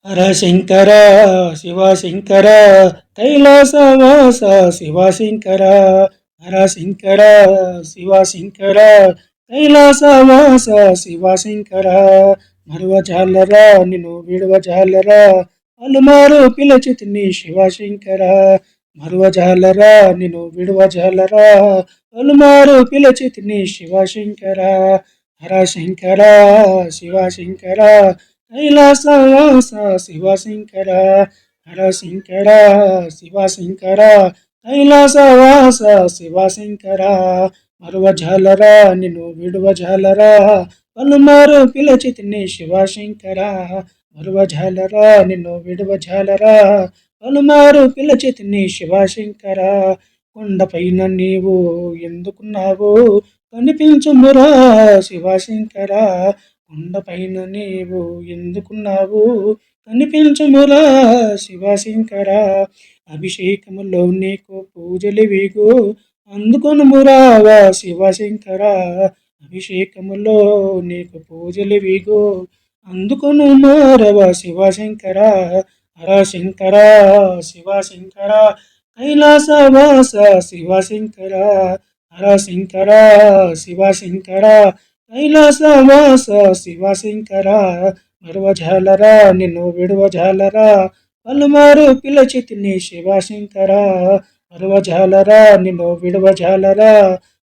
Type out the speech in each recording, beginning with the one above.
హర శంకర శివశంకర కైలాసవాస శివశంకర హర శంకర శివశంకర కైలాసవాస శివశంకర మరువజాలరా నిన్ను విడువజాలరా పలుమారు పిలచితిని శివశంకర మరువజాలరా నిన్ను విడువజాలరా పలుమారు పిలచితిని శివశంకర హర శంకర శివశంకర కైలాసవాస శివశంకర హర శంకర శివశంకర కైలాసవాస శివశంకర మరువజాలరా నిన్ను విడువజాలరా పలుమారు పిలచితిని శివశంకర మరువజాలరా నిన్ను విడువజాలరా పలుమారు పిలచితిని శివశంకర కొండపైన నీవు ఎందుకున్నావు కనిపించుమురా శివశంకర కొండపైన నీవు ఎందుకున్నావు కనిపించుమురా శివశంకర అభిషేకములో నీకు పూజలివిగో అందుకొనుమురావా శివశంకర అభిషేకములో నీకు పూజలివిగో అందుకొను మారవ శివశంకర హర శంకర శివశంకర కైలాసవాస శివశంకర హర శంకర శివశంకర కైలాసవాస శివశంకర మరువజాలరా నిన్ను విడువజాలరా పలుమారు పిలచితిని శివశంకర మరువజాలరా నిన్ను విడువజాలరా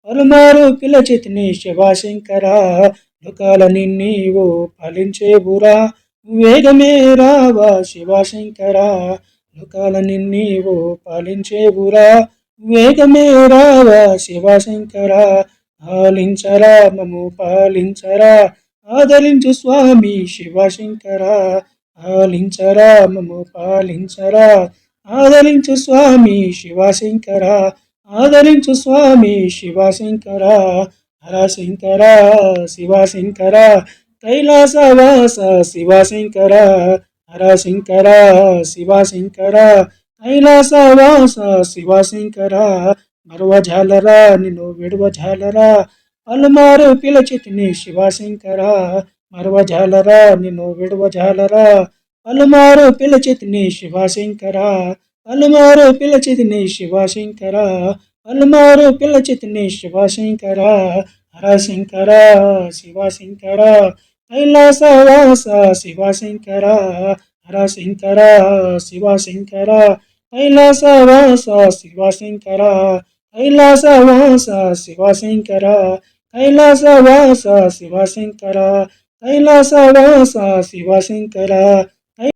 పలుమారు పిలచితిని శివశంకర లోకాలని నీవు పాలించేవురా వేగమే రావా శివశంకర లోకాలని నీవు పాలించేవురా వేగమే రావా శివశంకర పాలించరా మము పాలించరా ఆదరించు స్వామి శివశంకర పాలించరా మము పాలించరా ఆదరించు స్వామి శివశంకర ఆదరించు స్వామి శివశంకర హర శంకర శివశంకర కైలాసవాస శివశంకర హర శంకర శివశంకర కైలాసవాస శివశంకర మరువజాలరా నిన్ను విడువజాలరా పలుమారు పిలచితిని శివశంకర మరువజాలరా నిన్ను విడువజాలరా పలుమారు పిలచితిని శివశంకర పలుమారు పిలచితిని శివశంకర పలుమారు పిలచితిని శివశంకర హర శంకర శివశంకర కైలాసవాస శివశంకర హర శంకర శివశంకర కైలాసవాస శివశంకర కైలాసవాస శివశంకర కైలాసవాస శివశంకర కైలాసవాస శివశంకర